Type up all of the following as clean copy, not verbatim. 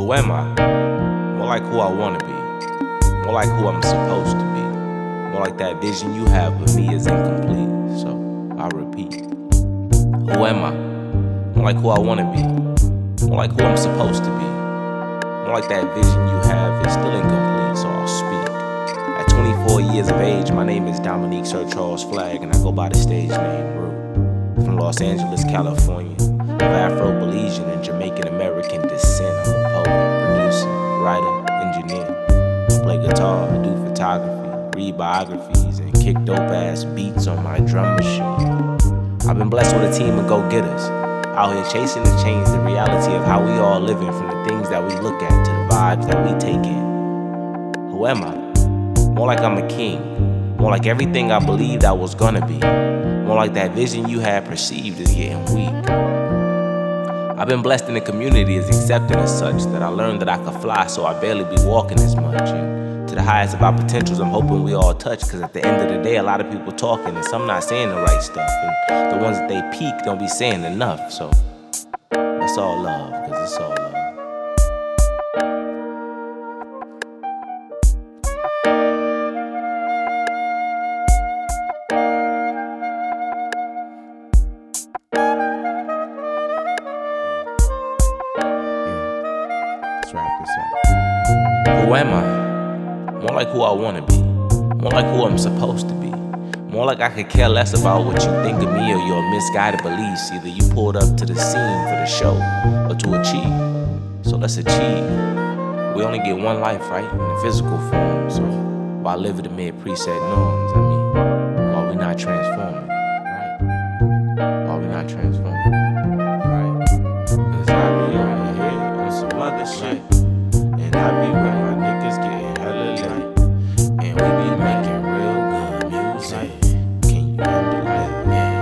Who am I? More like who I wanna be. More like who I'm supposed to be. More like that vision you have of me is incomplete. So I'll repeat. Who am I? More like who I wanna be. More like who I'm supposed to be. More like that vision you have is still incomplete. So I'll speak. At 24 years of age, my name is Dominique Sir Charles Flagg, and I go by the stage name Rue. From Los Angeles, California, of Afro-Belizean and Jamaican-American descent. I'm a poet, producer, writer, engineer. I play guitar, I do photography, read biographies, and kick dope-ass beats on my drum machine. I've been blessed with a team of go-getters, out here chasing to change the reality of how we all living, from the things that we look at to the vibes that we take in. Who am I? More like I'm a king. More like everything I believed I was gonna be. More like that vision you had perceived is getting weak. I've been blessed in the community as accepting as such that I learned that I could fly, so I barely be walking as much. And to the highest of our potentials, I'm hoping we all touch, cause at the end of the day, a lot of people talking and some not saying the right stuff. And the ones that they peak don't be saying enough, so that's all love, cause it's all love. Let's wrap this up. Who am I? More like who I wanna be. More like who I'm supposed to be. More like I could care less about what you think of me or your misguided beliefs. Either you pulled up to the scene for the show or to achieve. So let's achieve. We only get one life, right? In the physical form. So why live it amid preset norms? I mean, why we not transforming? Right? Why we not transforming? Right? Cause I be out here on some other shit. And I be where my niggas getting hella light. And we be making real good music. Can you handle that? Yeah,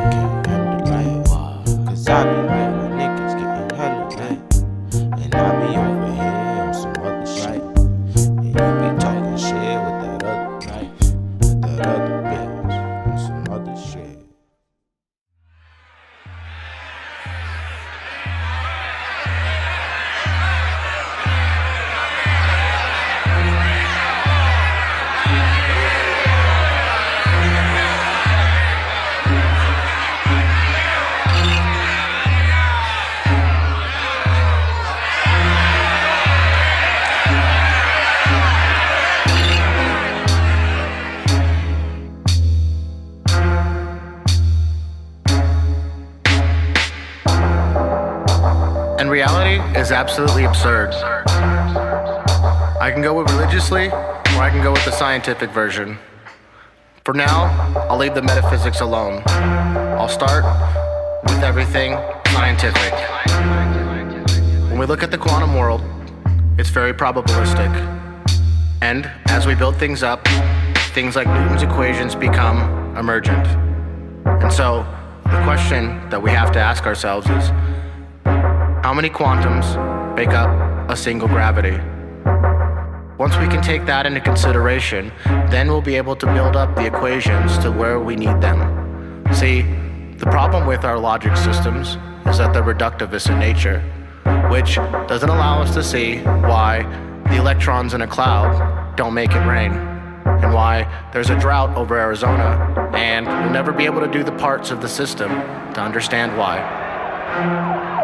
can you handle that? Cause I be where my niggas getting hella light. And I be over here on some other shit. And you be talking shit with that other knife, with that other bitch, on some other shit. And reality is absolutely absurd. I can go with religiously, or I can go with the scientific version. For now, I'll leave the metaphysics alone. I'll start with everything scientific. When we look at the quantum world, it's very probabilistic. And as we build things up, things like Newton's equations become emergent. And so, the question that we have to ask ourselves is, how many quantums make up a single gravity? Once we can take that into consideration, then we'll be able to build up the equations to where we need them. See, the problem with our logic systems is that they're reductivist in nature, which doesn't allow us to see why the electrons in a cloud don't make it rain, and why there's a drought over Arizona, and we'll never be able to do the parts of the system to understand why.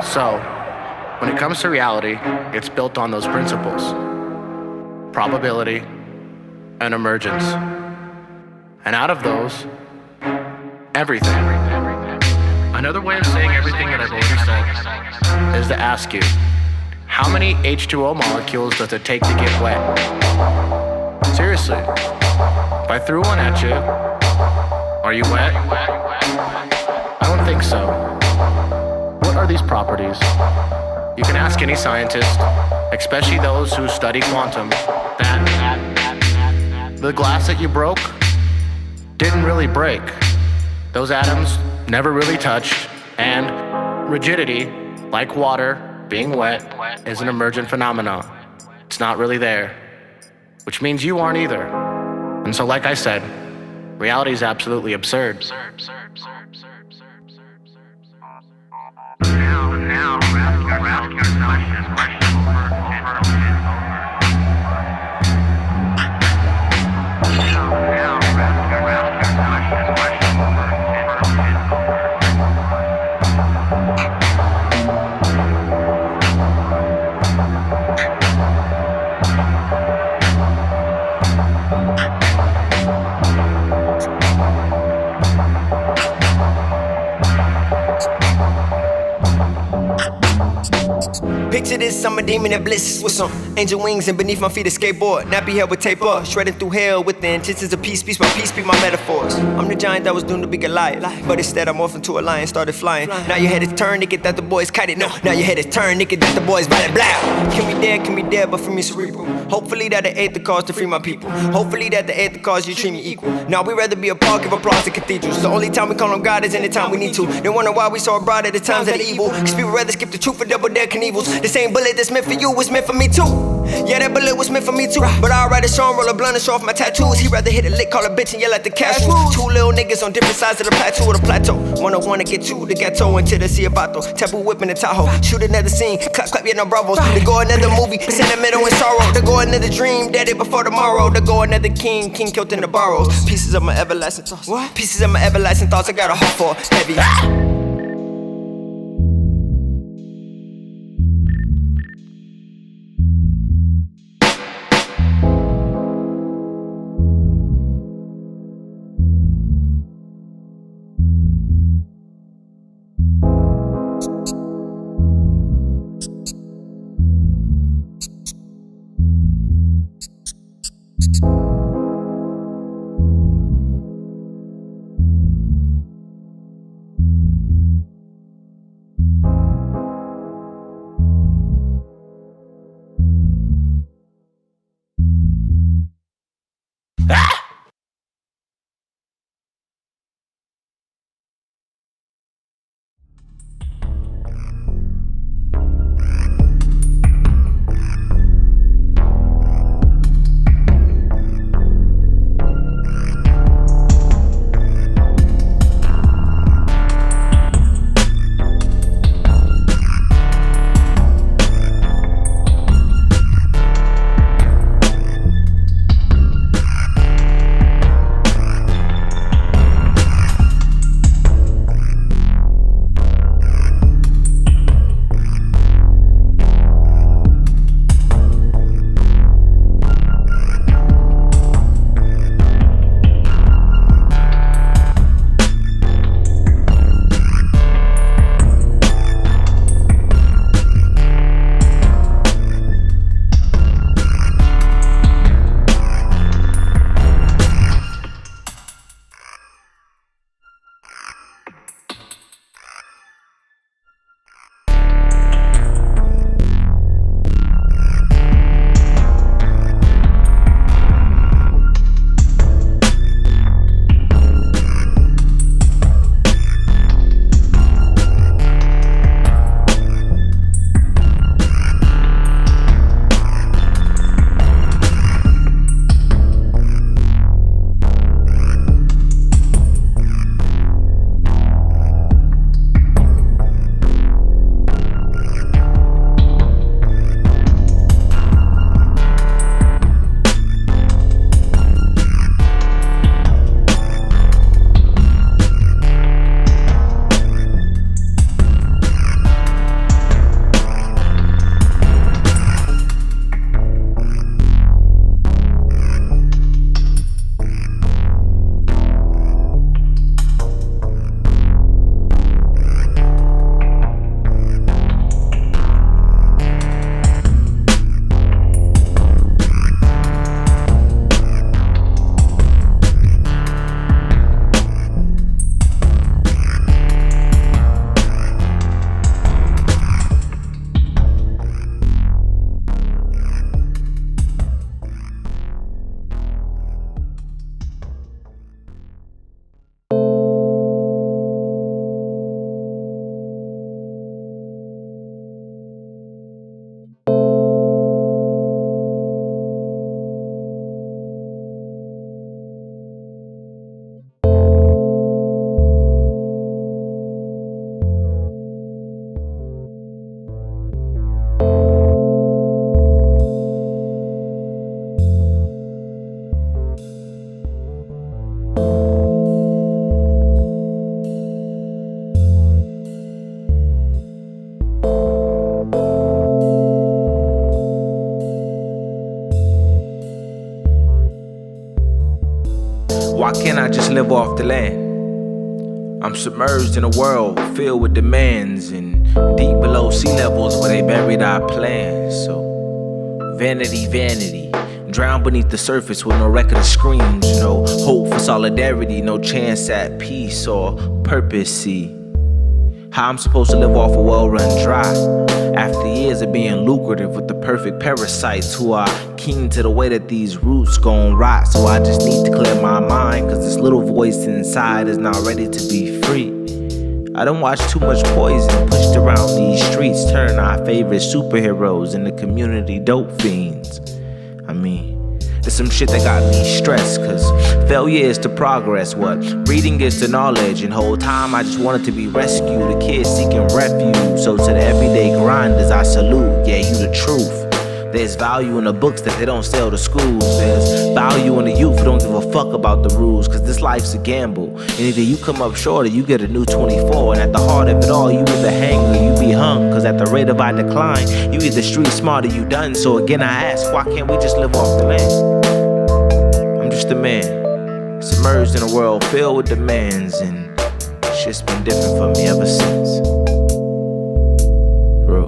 So, when it comes to reality, it's built on those principles: probability and emergence. And out of those, everything. Another way of saying everything that I've already said is to ask you, how many H2O molecules does it take to get wet? Seriously, if I threw one at you, are you wet? I don't think so. What are these properties? You can ask any scientist, especially those who study quantum, that the glass that you broke didn't really break. Those atoms never really touched, and rigidity, like water being wet, is an emergent phenomenon. It's not really there, which means you aren't either. And so, like I said, reality is absolutely absurd. Now, ask yourself this question. Picture this, I'm a demon in bliss with some angel wings and beneath my feet a skateboard. Nappy head with tape up, shredding through hell with the intentions of peace. Piece by piece, speak my metaphors. I'm the giant that was doomed to be Goliath, but instead I morphed into a lion, started flying. Now your head is turned, nigga, that the boys kited. No, now your head is turned, nigga, that the boys violent. Blah. Can be dead, but for me cerebral. Hopefully that the ate the cause to free my people. Hopefully that the ate the cause you treat me equal. Now we rather be a park, give applause to cathedrals. The only time we call on God is anytime we need to. They wonder why we so abroad at the times of the evil. Cause people rather skip the truth for double dead Knievels. The same bullet that's meant for you was meant for me too. Yeah, that bullet was meant for me too. But I'd rather show him roll a blunt and show off my tattoos. He'd rather hit a lick, call a bitch and yell at the cashews. Two little niggas on different sides of the plateau or the plateau. Wanna get to the ghetto into the Ciabato. Taboo whipping the Tahoe. Shoot another scene, clap, yeah, no bravos. To go another movie, sentimental and sorrow. To go another dream, dead it before tomorrow. To go another king killed in the borrows. Pieces of my everlasting thoughts. Pieces of my everlasting thoughts. I got a heart for heavy. Why can't I just live off the land? I'm submerged in a world filled with demands and Deep below sea levels where they buried our plans. So, vanity, vanity. Drown beneath the surface with no record of screams. No hope for solidarity, no chance at peace or purpose. See how I'm supposed to live off a well run dry after years of being lucrative with the perfect parasites who are keen to the way that these roots gon' rot. So I just need to clear my mind, cause this little voice inside is not ready to be free. I done watched too much poison pushed around these streets, turn our favorite superheroes into community dope fiends. I mean, there's some shit that got me stressed, cause failure is to progress, what reading is to knowledge, and whole time I just wanted to be rescued, a kid seeking refuge. So to the everyday grinders I salute, yeah, you the truth. There's value in the books that they don't sell to schools. There's value in the youth who don't give a fuck about the rules, cause this life's a gamble, and either you come up short or you get a new 24. And at the heart of it all, you either hang or you be hung, cause at the rate of our decline, you either street smart or you done. So again I ask, why can't we just live off the land? I'm just a man, submerged in a world filled with demands, and shit's been different for me ever since. Bro.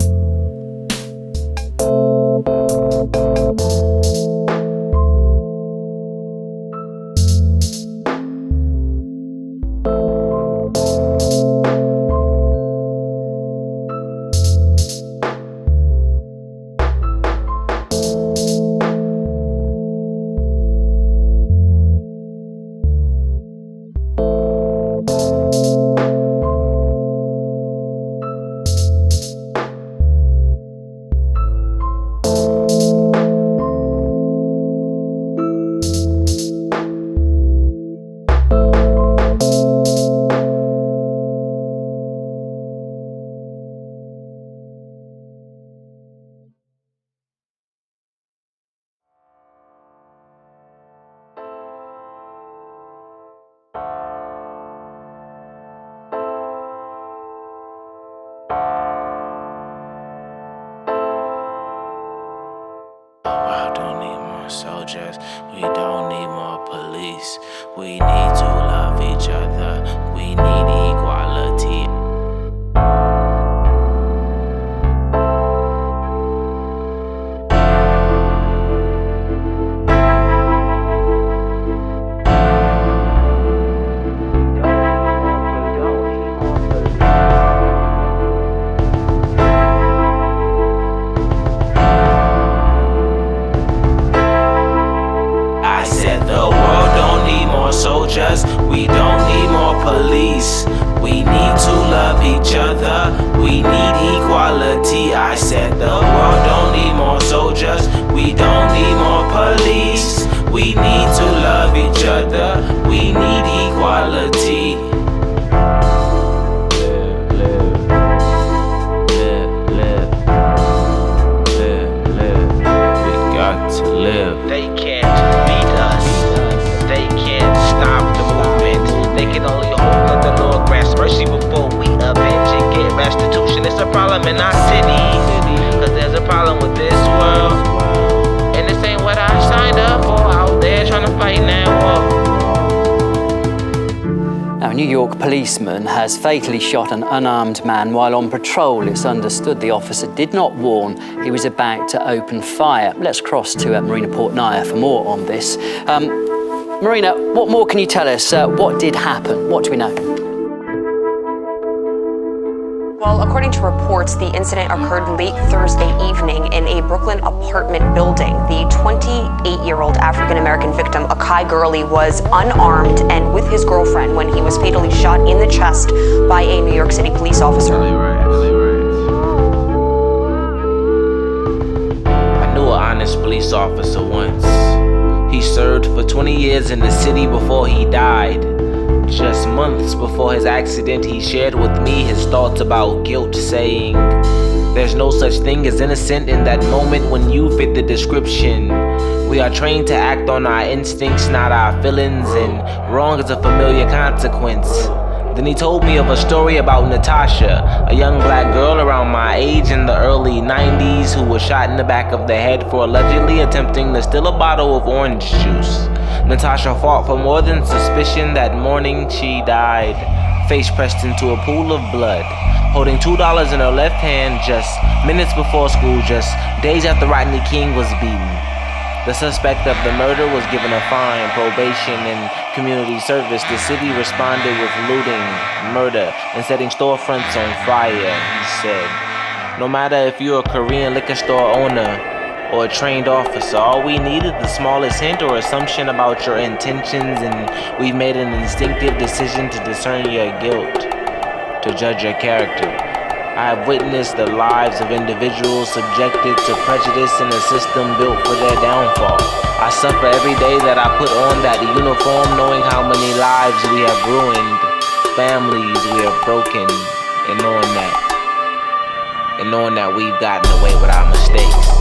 I don't need more soldiers, we don't need more police. We need to love each other, we need equality. Soldiers, we don't need more police. We need to love each other, we need equality. I said the world don't need more soldiers, we don't need more police. We need to love each other, we need equality. We got to live. They can't beat us, they can't stop the movement. They can only hope that the Lord grants mercy before we avenge and get restitution. It's a problem in our city, cause there's a problem with this world, and this ain't what I signed up for. Out there trying to fight in that war. Now, a New York policeman has fatally shot an unarmed man while on patrol. It's understood the officer did not warn he was about to open fire. Let's cross to Marina Portnaya for more on this. Marina, what more can you tell us? What did happen? What do we know? Well, according to reports, the incident occurred late Thursday evening in a Brooklyn apartment building. The 28-year-old African-American victim, Akai Gurley, was unarmed and with his girlfriend when he was fatally shot in the chest by a New York City police officer. I knew an honest police officer once. He served for 20 years in the city before he died. Just months before his accident, he shared with me his thoughts about guilt, saying, "There's no such thing as innocent in that moment when you fit the description. We are trained to act on our instincts, not our feelings, and wrong is a familiar consequence." Then he told me of a story about Natasha, a young black girl around my age in the early 90s who was shot in the back of the head for allegedly attempting to steal a bottle of orange juice. Natasha fought for more than suspicion. That morning she died. face pressed into a pool of blood, holding $2 in her left hand just minutes before school, just days after Rodney King was beaten. The suspect of the murder was given a fine, probation, and community service. The city responded with looting, murder, and setting storefronts on fire, he said. No matter if you're a Korean liquor store owner or a trained officer, all we need is the smallest hint or assumption about your intentions, and we've made an instinctive decision to discern your guilt, to judge your character. I have witnessed the lives of individuals subjected to prejudice in a system built for their downfall. I suffer every day that I put on that uniform, knowing how many lives we have ruined, families we have broken, and knowing that we've gotten away with our mistakes.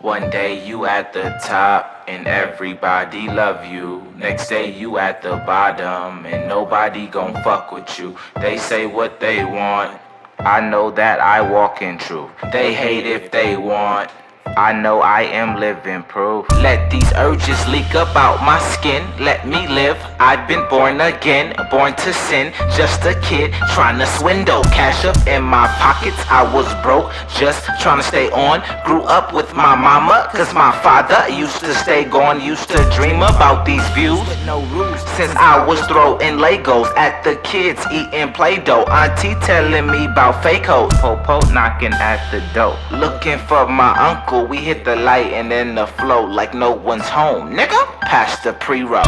One day you at the top and everybody love you. Next day you at the bottom and nobody gon' fuck with you. They say what they want, I know that I walk in truth. They hate if they want, I know I am living proof. Let these urges leak up out my skin. Let me live, I've been born again. Born to sin, just a kid trying to swindle. Cash up in my pockets, I was broke, just trying to stay on. Grew up with my mama, cause my father used to stay gone. Used to dream about these views since I was throwing Legos at the kids, eating Play-Doh. Auntie telling me about fake hoes. Popo knocking at the door, looking for my uncle. We hit the light and then the flow like no one's home. Nigga, pass the pre-roll.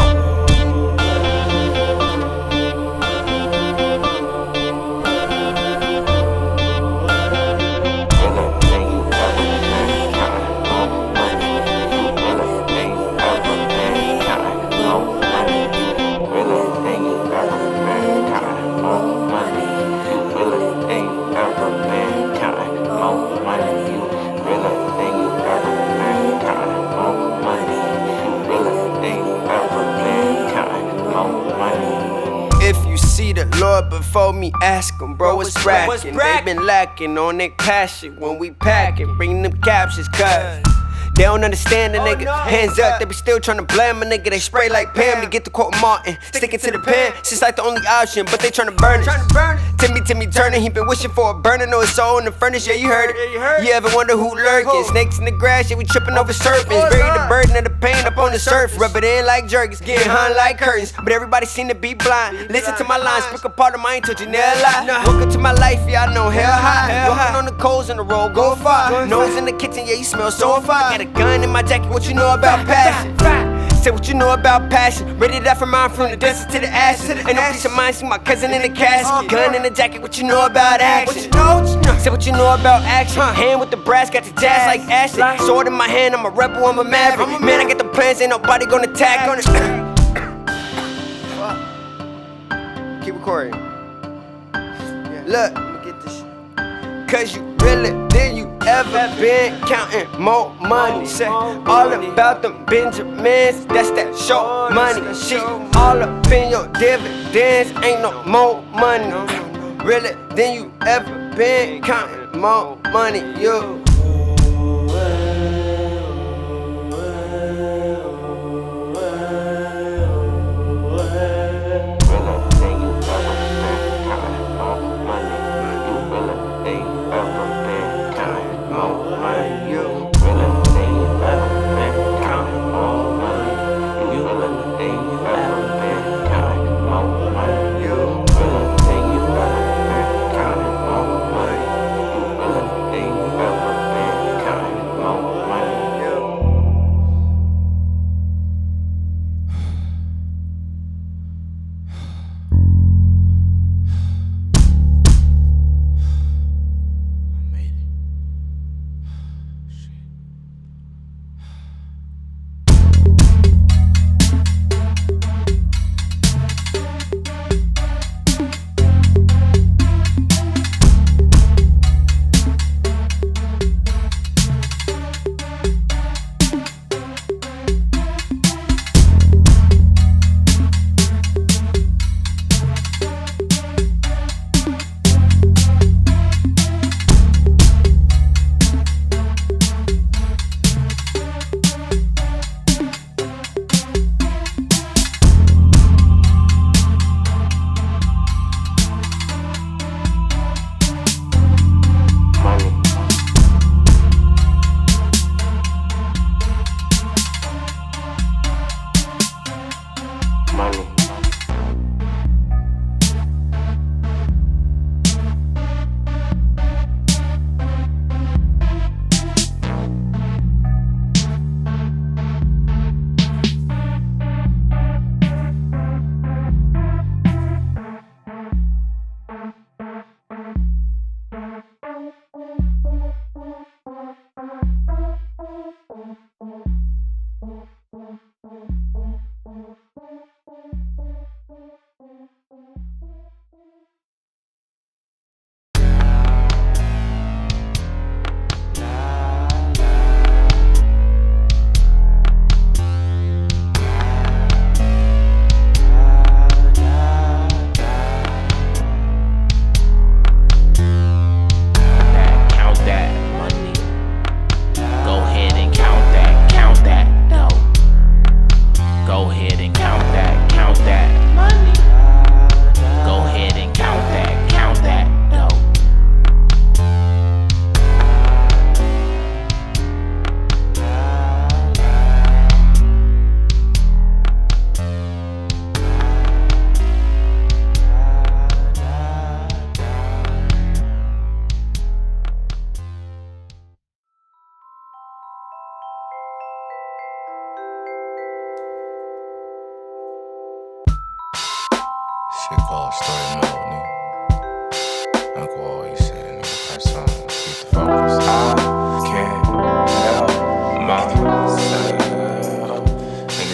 If you see the Lord before me, ask him, bro, what's brackin'? They been lacking on their passion when we packin', bring them captions, cuz they don't understand the nigga. Hands up, they be still tryna blame a nigga. They spray like Pam to get the quote Martin. Sticking to the pen, shit's like the only option, but they tryna burn it. Timmy Turner, he been wishing for a burner. Know his soul in the furnace, yeah, you heard it. You ever wonder who lurking? Snakes in the grass, yeah, we tripping over serpents. Bury the burden of the pain up on the surface. Rub it in like jerkins, getting hung like curtains. But everybody seem to be blind. Listen to my lines, pick apart of mine, touch you never lie. Welcome to my life, yeah, I know hell high. Walking on the coals in the road, go far. Nose in the kitchen, yeah, you smell so fire. Got a gun in my jacket, what you know about passion? Say what you know about passion. Ready to die for mine, from the desert to the ashes. Ain't no peace of mind, see my cousin in the casket. Gun in the jacket, what you know about action? Say what you know about action. Hand with the brass, got the jazz like acid. Sword in my hand, I'm a rebel, I'm a maverick. Man, I got the plans, ain't nobody gonna attack on it. Keep recording. Look, let me get this shit. Cause you really than you ever been, counting more money. Say all about them Benjamins, that's that show money. Shit, all up in your dividends, ain't no more money. Really than you ever been, counting more money. You.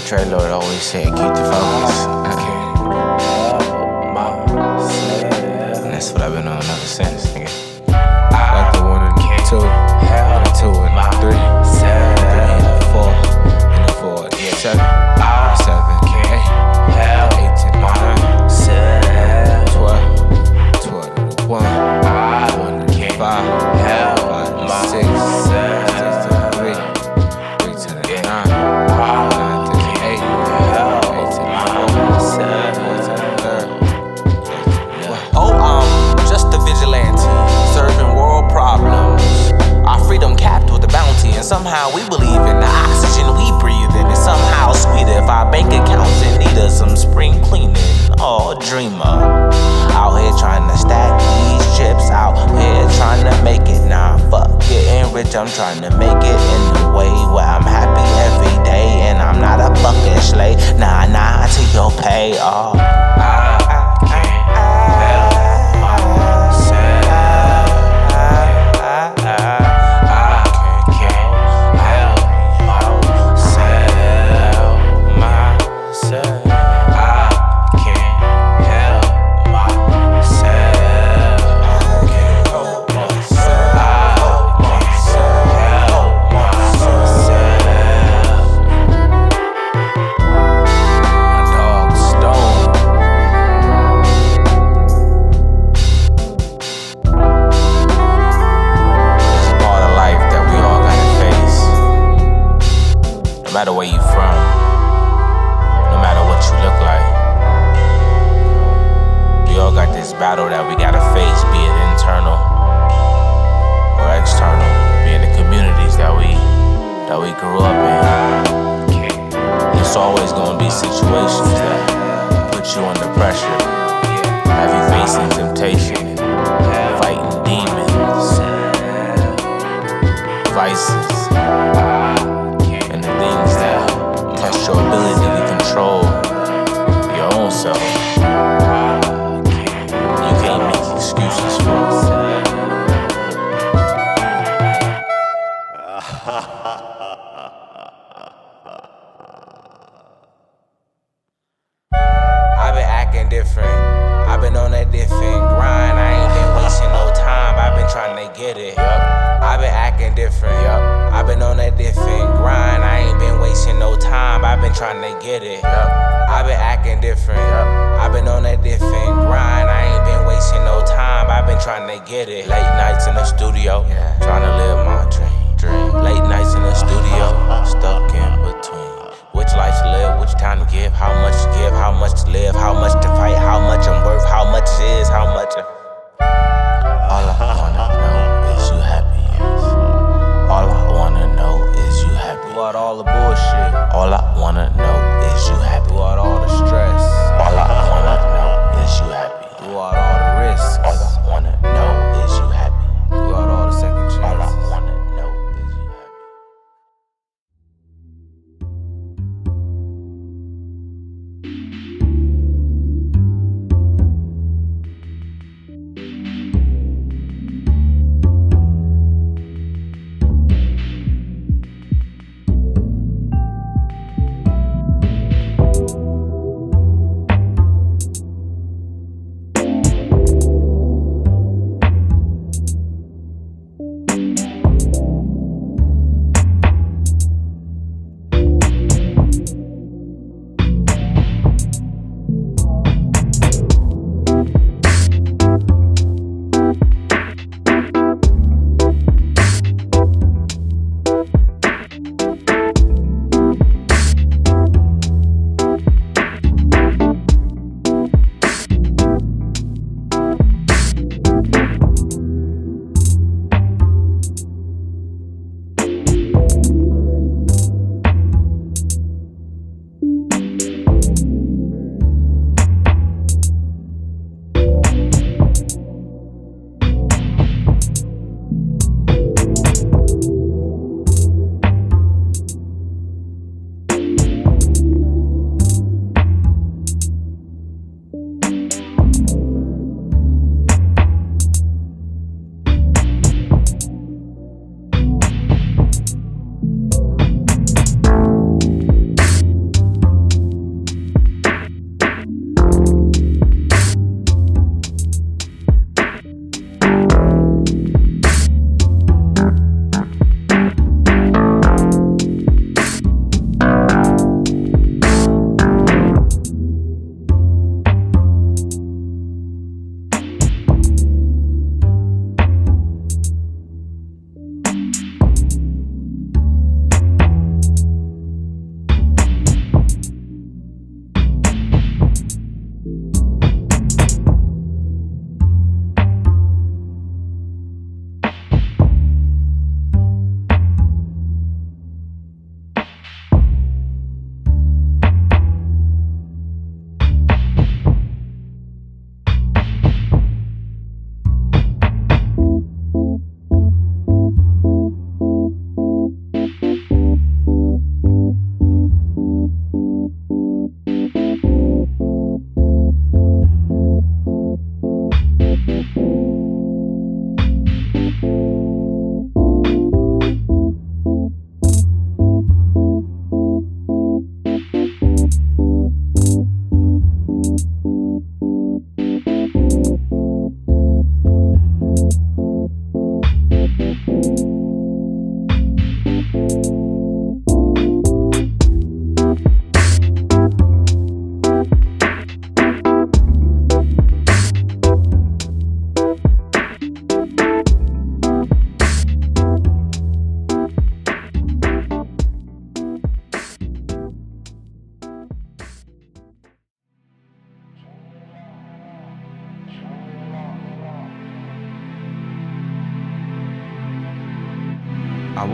Trey Lord always said, keep the focus. And that's what I've been on ever since, nigga. Like the 1 and 2, and the 2 and 3, 3 and the 4, and the 4, yeah, 7, 7, 8 to 9, 12, 12 to the 1, 1 to the 5, 5 to 6, 6 to the 3, 3 to the 9, 9 to the 8, 8 to the 4, 4 to the 3rd. Oh, I'm just a vigilante, serving world problems. Our freedom capped with a bounty, and somehow we believe in the oxygen we breathe in. It's somehow sweeter if our bank accounts in need of some spring cleaning. Oh, dreamer, out here trying to stack these chips, out here trying to make it. Nah, fuck getting rich, I'm trying to make it in a way where I'm happy every day, and I'm not a fucking slave. Nah, to your pay. Oh, no matter where you from, no matter what you look like, we all got this battle that we gotta face, be it internal or external, be in the communities that we grew up in. It's always gonna be situations that put you under pressure, have you facing temptation, fighting demons, vices, and the things that test your ability to control your own self. You can't make excuses for it. I've been acting different. I've been on that different grind. I ain't been wasting no time. I've been trying to get it. I've been acting different. I've been on that different grind. I ain't been wasting no time. I've been trying to get it. I've been acting different. I've been on that different grind. I ain't been wasting no time. I've been trying to get it. Late nights in the studio, trying to live my dream. Late nights in the studio, stuck in between. Which life to live, which time to give, how much to give, how much to live, how much to fight, how much I'm worth, how much it is, how much all I wanna know is you happy, yes. All I wanna know is you happy. Throughout all the bullshit, all I wanna know is you happy. Throughout all the stress, all I wanna know is you happy. Throughout all the risks, all I wanna know is you happy. Throughout all the second chances, all I wanna know is you happy.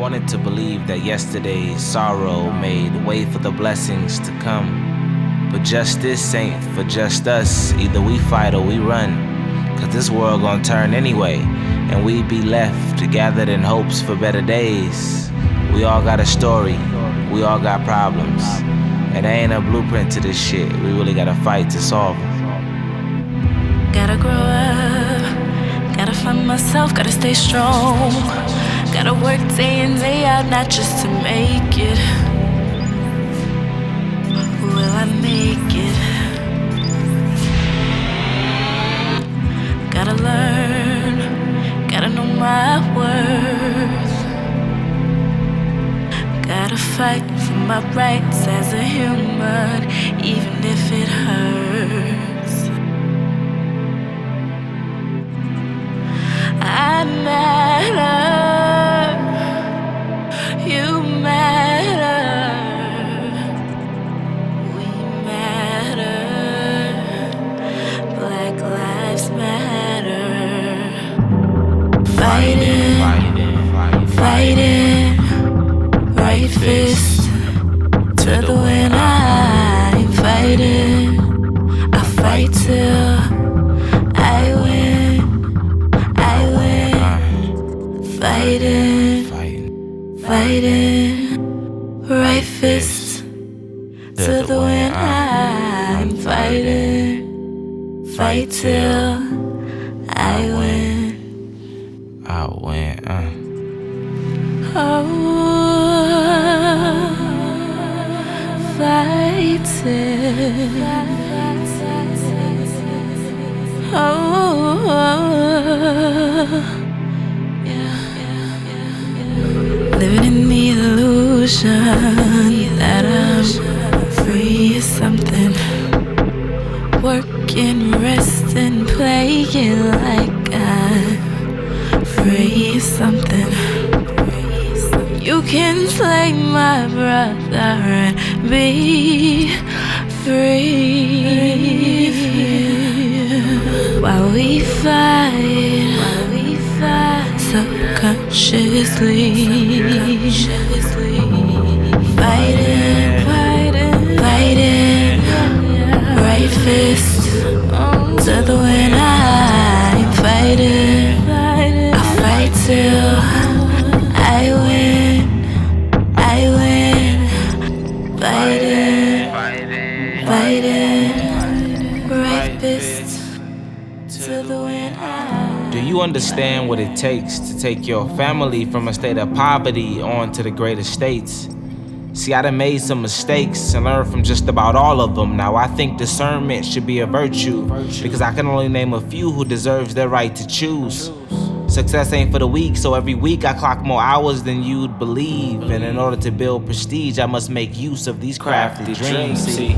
wanted to believe that yesterday's sorrow made way for the blessings to come. But justice ain't for just us. Either we fight or we run. Cause this world gon' turn anyway, and we be left gathered in hopes for better days. We all got a story, we all got problems, and there ain't a blueprint to this shit. We really gotta fight to solve them. Gotta grow up, gotta find myself, gotta stay strong. Gotta work day in, day out, not just to make it. Will I make it? Gotta learn, gotta know my worth. Gotta fight for my rights as a human, even if it hurts. I matter, you matter, we matter, Black Lives Matter. Fighting, fighting, right fist to the win. I'm fighting, I fight till I win, I win. Fighting, fighting, right fist to the win. I'm fighting, fight till I win. I win, Oh, fighting. Oh, living in the illusion that I'm free is something. Working, resting, playing like I'm free is something. You can slay my brother and be free. While we fight subconsciously. Fighting, right fist to the win. I'm fighting, I fight till I win, I win. Fighting, right fist to the win. Do you understand what it takes to take your family from a state of poverty on to the greater states? See, I done made some mistakes and learned from just about all of them. Now I think discernment should be a virtue, because I can only name a few who deserves their right to choose. Success ain't for the weak, so every week I clock more hours than you'd believe. And in order to build prestige, I must make use of these crafted dreams. See,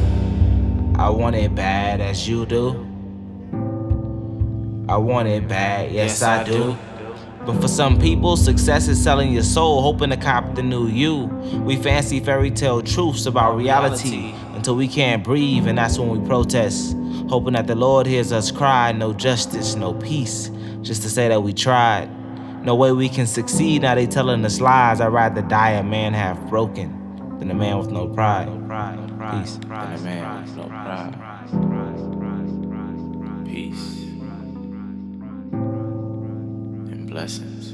I want it bad as you do. I want it bad, yes I do. But for some people, success is selling your soul, hoping to cop the new you. We fancy fairy tale truths about reality until we can't breathe, and that's when we protest, hoping that the Lord hears us cry. No justice, no peace, just to say that we tried. No way we can succeed, now they telling us lies. I'd rather die a man half broken than a man with no pride. Peace. Than a man with no pride. Peace. Blessings.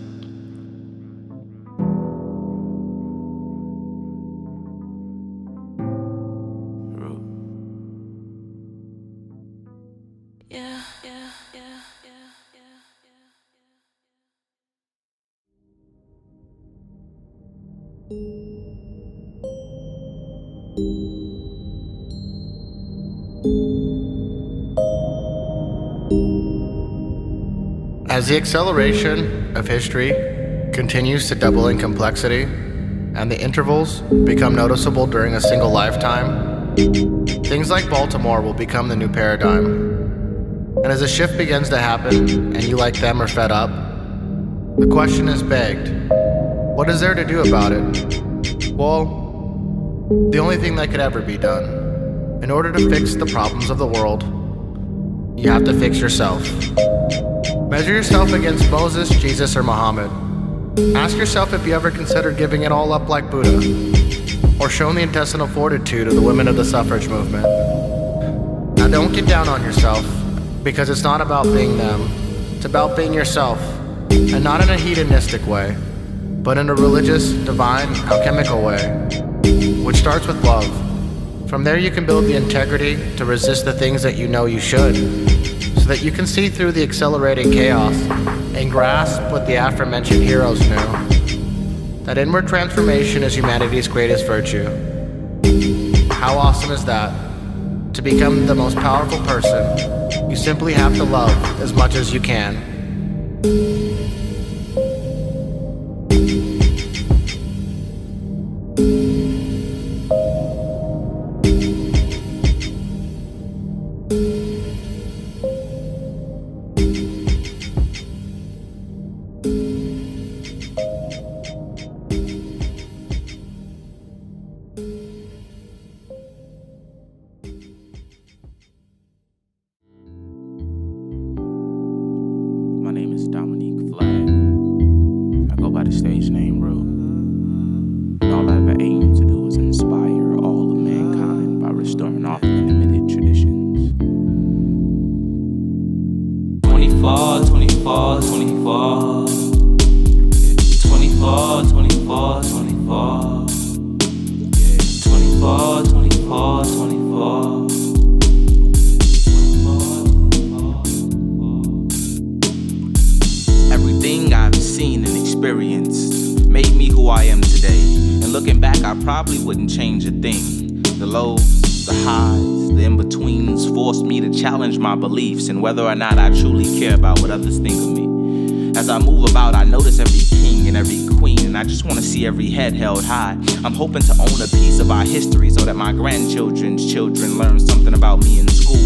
As the acceleration of history continues to double in complexity, and the intervals become noticeable during a single lifetime, things like Baltimore will become the new paradigm. And as a shift begins to happen, and you like them are fed up, the question is begged, what is there to do about it? Well, the only thing that could ever be done. In order to fix the problems of the world, you have to fix yourself. Measure yourself against Moses, Jesus, or Muhammad. Ask yourself if you ever considered giving it all up like Buddha, or shown the intestinal fortitude of the women of the suffrage movement. Now don't get down on yourself, because it's not about being them. It's about being yourself, and not in a hedonistic way, but in a religious, divine, alchemical way, which starts with love. From there you can build the integrity to resist the things that you know you should, so that you can see through the accelerating chaos and grasp what the aforementioned heroes knew, that inward transformation is humanity's greatest virtue. How awesome is that? To become the most powerful person, you simply have to love as much as you can. My name is Dominique Flag. I go by the stage name Ru. And all I ever aim to do is inspire all of mankind by restoring often limited traditions. 24, 24, 24. 24, 24, 24. 24, 24, 24. Everything I've seen and experienced made me who I am today. And looking back, I probably wouldn't change a thing. The lows, the highs, the in-betweens forced me to challenge my beliefs and whether or not I truly care about what others think of me. As I move about, I notice every king and every queen, and I just want to see every head held high. I'm hoping to own a piece of our history so that my grandchildren's children learn something about me in school.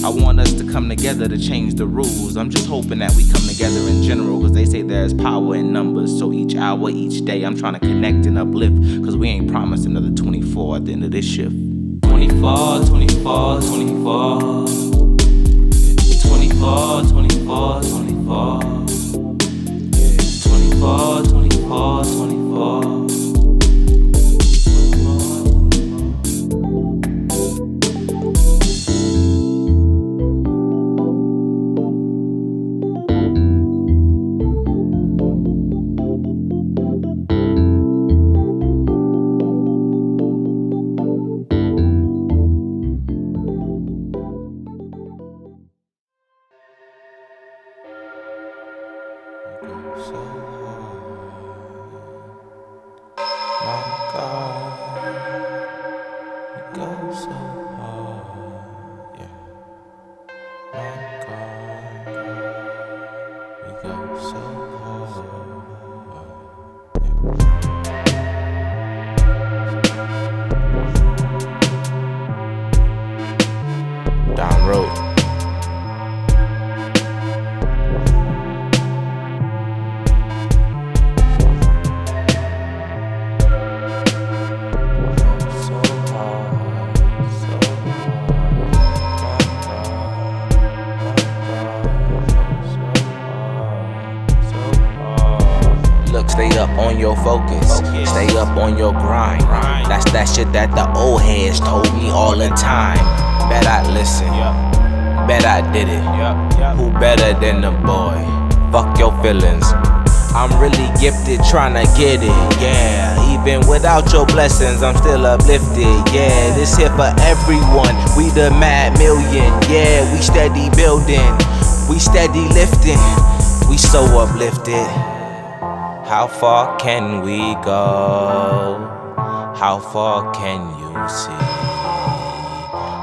I want us to come together to change the rules. I'm just hoping that we come together in general, cause they say there's power in numbers. So each hour, each day, I'm trying to connect and uplift, cause we ain't promised another 24 at the end of this shift. 24, 24, 24. 24, 24, 24. 24, 24, 24. So hard, my God, you go so hard, yeah. My God, you go so hard, yeah. Down road. Stay up on your focus, stay up on your grind. That's that shit that the old heads told me all the time. Bet I listened, bet I did it. Who better than the boy? Fuck your feelings. I'm really gifted tryna get it, yeah. Even without your blessings, I'm still uplifted, yeah. This here for everyone, we the mad million, yeah. We steady building, we steady lifting, we so uplifted. How far can we go? How far can you see?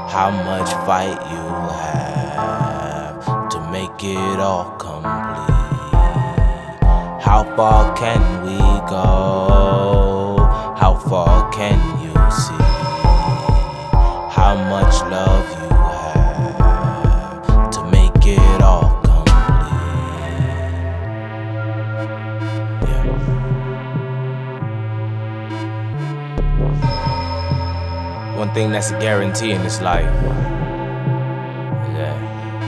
How much fight you have to make it all complete? How far can we go? How far can you see? How much love you have to make it all complete? One thing that's a guarantee in this life is that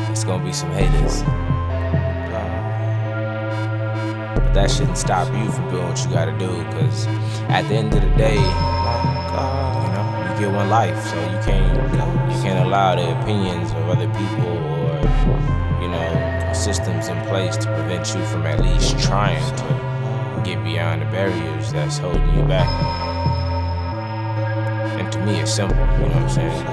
it's gonna be some haters. But that shouldn't stop you from doing what you gotta do. Cause at the end of the day, you know, you get one life, so you can't allow the opinions of other people or, you know, systems in place to prevent you from at least trying to get beyond the barriers that's holding you back. And to me, it's simple, you know what I'm saying?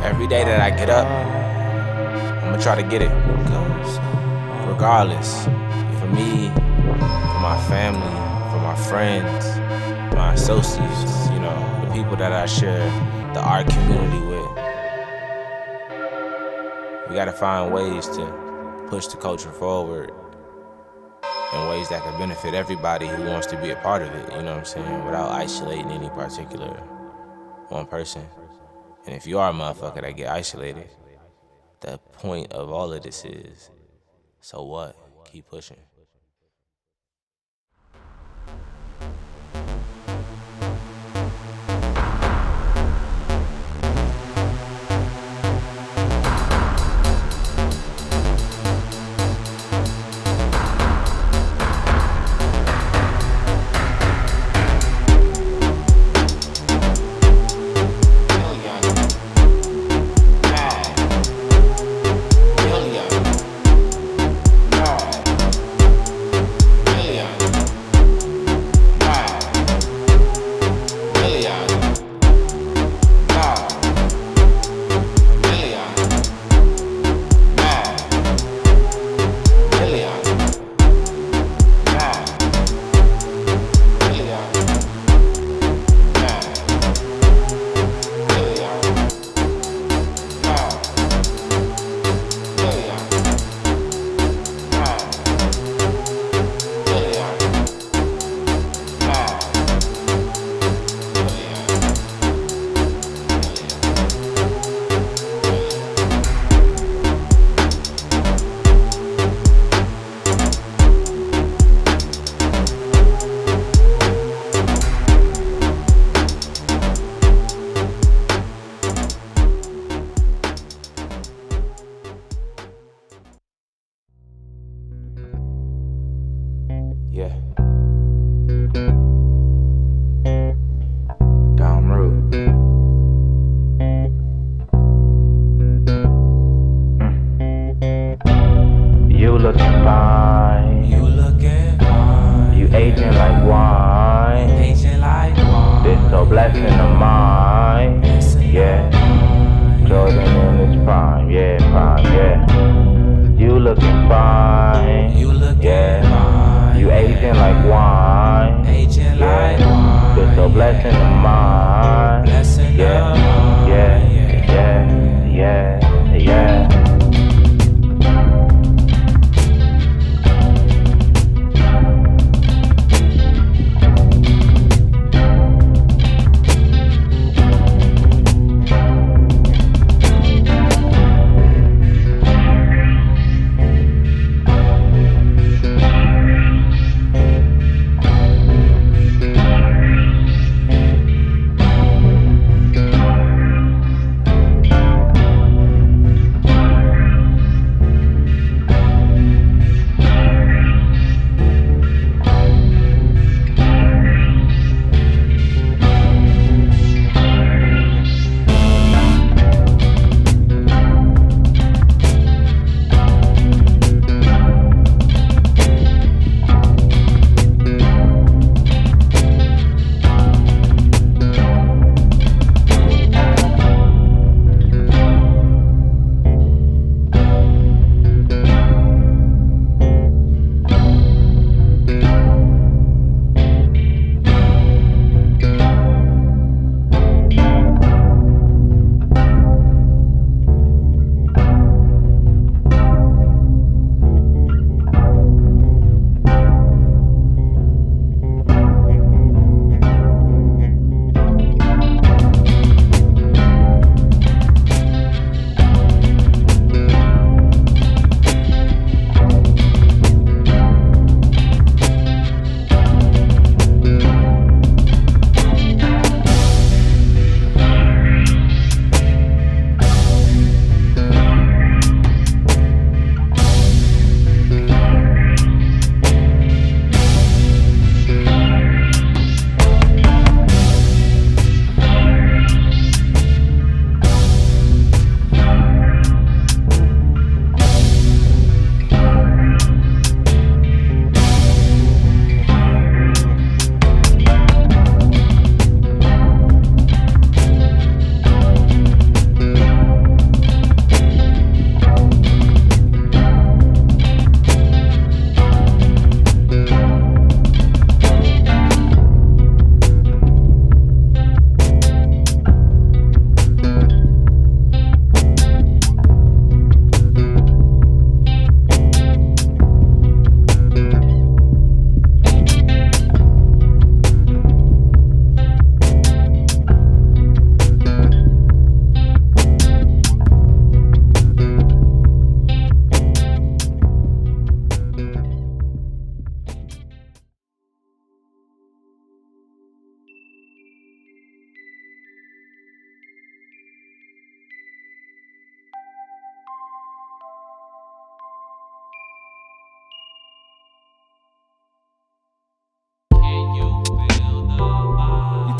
Every day that I get up, I'm gonna try to get it, regardless. For me, for my family, for my friends, my associates, you know, the people that I share the art community with. We gotta find ways to push the culture forward in ways that can benefit everybody who wants to be a part of it, you know what I'm saying? Without isolating any particular one person. And if you are a motherfucker that get isolated, the point of all of this is, so what? Keep pushing. Yeah. Down road. You looking fine. You looking fine. You aging like wine. Aging like wine. This a blessing of mine. Yeah. Jordan in his prime. Yeah, prime. Yeah. You looking fine. You looking yeah. fine. You aging like wine. Aging like yeah. wine. This a blessing of mine. Blessing yeah. of mine. Yeah. Yeah. Yeah. Yeah.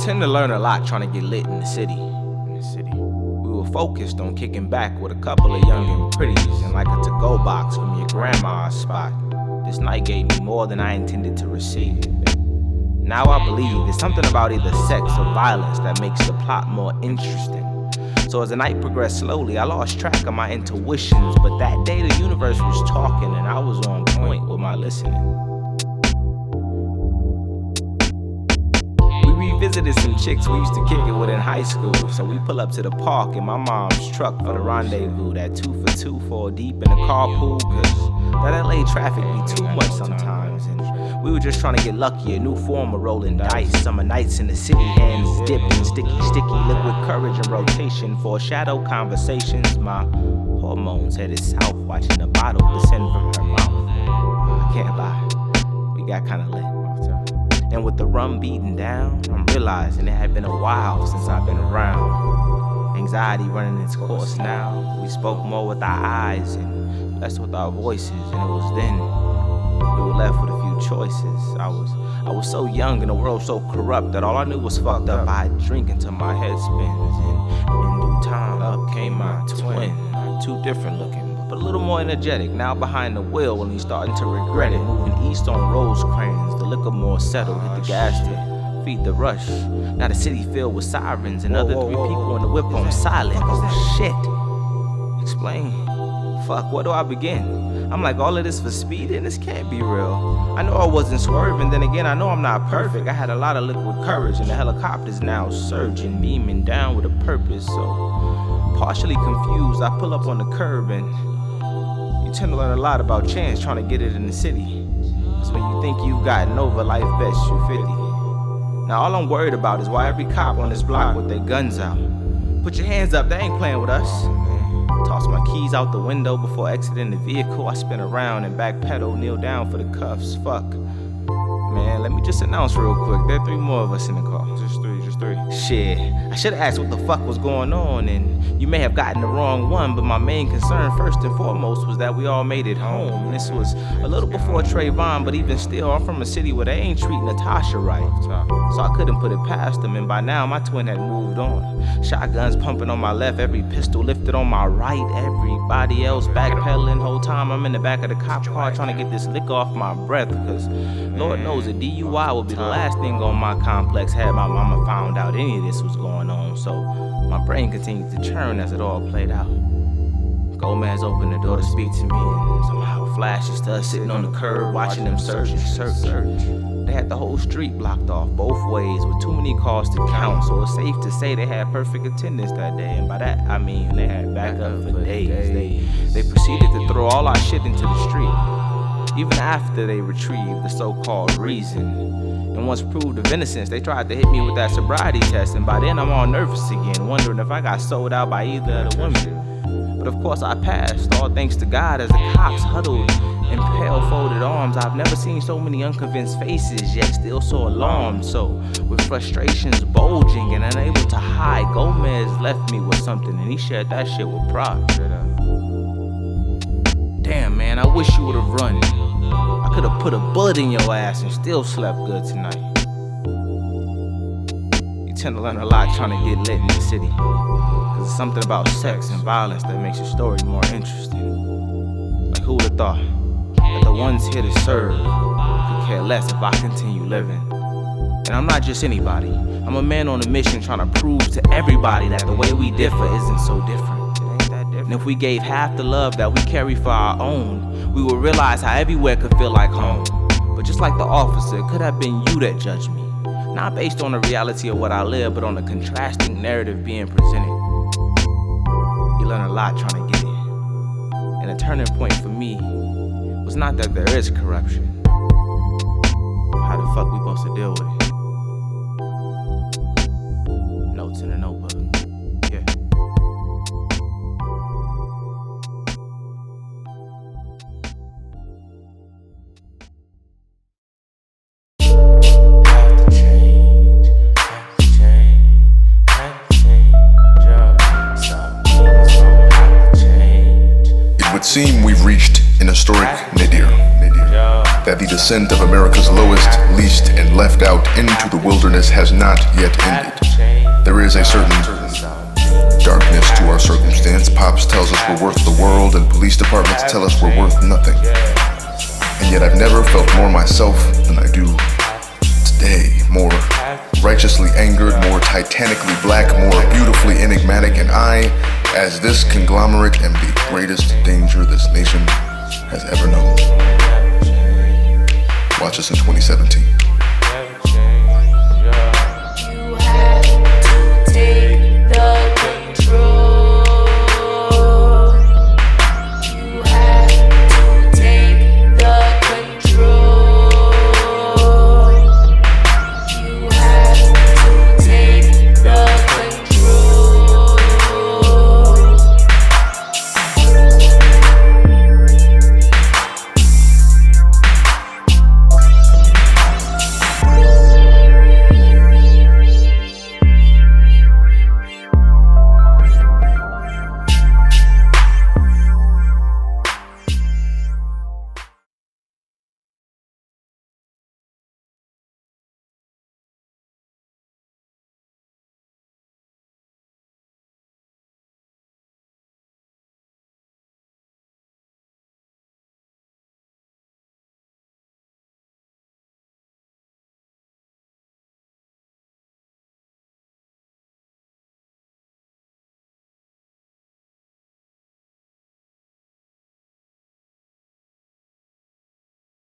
tend to learn a lot trying to get lit in the city. We were focused on kicking back with a couple of young and pretties and like a to-go box from your grandma's spot. This night gave me more than I intended to receive. Now I believe it's something about either sex or violence that makes the plot more interesting. So as the night progressed slowly, I lost track of my intuitions, but that day the universe was talking and I was on point with my listening. We revisited some chicks we used to kick it with in high school, so we pull up to the park in my mom's truck for the rendezvous. That 2 for 2 4 deep in the carpool, cause that LA traffic be too much sometimes, and we were just trying to get lucky, a new form of rolling dice. Summer nights in the city, hands dipped in sticky, liquid courage and rotation, foreshadow conversations. My hormones headed south, watching the bottle descend from her mouth. I can't lie, we got kinda lit. And with the rum beating down, I'm realizing it had been a while since I've been around. Anxiety running its course now. We spoke more with our eyes and less with our voices, and it was then we were left with a few choices. I was so young and the world so corrupt that all I knew was fucked up. I'd drink until my head spins, and in due time up came my twin. Not too different looking, but a little more energetic. Now behind the wheel when he's starting to regret it. Moving east on Rosecrans, the liquor more settled. Hit the gas to feed the rush. Now the city filled with sirens and other three people in the whip on silent. Oh shit. Explain. Fuck, where do I begin? I'm like, all of this for speeding? This can't be real. I know I wasn't swerving, then again, I know I'm not perfect. I had a lot of liquid courage, and the helicopter's now surging, beaming down with a purpose. So, partially confused, I pull up on the curb, and you tend to learn a lot about chance trying to get it in the city. Cause when you think you've gotten over, life bets you 50. Now all I'm worried about is why every cop on this block with their guns out. Put your hands up, they ain't playing with us. Toss my keys out the window before exiting the vehicle. I spin around and backpedal, kneel down for the cuffs. Fuck. Man, let me just announce real quick. There are 3 more of us in the car. Just three. Shit. I should've asked what the fuck was going on, and you may have gotten the wrong one, but my main concern first and foremost was that we all made it home. This was a little before Trayvon, but even still, I'm from a city where they ain't treat Natasha right. So I couldn't put it past them, and by now my twin had moved on. Shotguns pumping on my left, every pistol lifted on my right. Everybody else backpedaling. Whole time I'm in the back of the cop car trying to get this liquor off my breath, cause Lord knows a DUI would be the last thing on my complex had my mama found out any of this was going on. So my brain continued to churn as it all played out. Gomez opened the door to speak to me, and somehow flashes to us sitting on the curb watching them search. They had the whole street blocked off both ways with too many cars to count, so it's safe to say they had perfect attendance that day, and by that I mean they had backup for days. They proceeded to throw all our shit into the street, even after they retrieved the so-called reason. And once proved of innocence, they tried to hit me with that sobriety test, and by then I'm all nervous again, wondering if I got sold out by either of the women. But of course I passed, all thanks to God, as the cops huddled in pale folded arms. I've never seen so many unconvinced faces, yet still so alarmed. So, with frustrations bulging and unable to hide, Gomez left me with something, and he shared that shit with pride. Damn, man, I wish you would've run. I could've put a bullet in your ass and still slept good tonight. You tend to learn a lot trying to get lit in the city, cause it's something about sex and violence that makes your story more interesting. Like who would've thought that the ones here to serve could care less if I continue living? And I'm not just anybody. I'm a man on a mission trying to prove to everybody that the way we differ isn't so different. And if we gave half the love that we carry for our own, we would realize how everywhere could feel like home. But just like the officer, it could have been you that judged me. Not based on the reality of what I live, but on the contrasting narrative being presented. You learn a lot trying to get it. And a turning point for me was not that there is corruption. How the fuck we supposed to deal with it? Notes in a notebook. Yeah. It would seem we've reached an historic nadir. that the descent of America's lowest, least, and left out into the wilderness has not yet ended. There is a certain darkness to our circumstance. Pops tells us we're worth the world, and police departments tell us we're worth nothing. And yet I've never felt more myself than I do today. More righteously angered, more titanically black, more beautifully enigmatic, and I, as this conglomerate, am the greatest danger this nation has ever known. Watch us in 2017.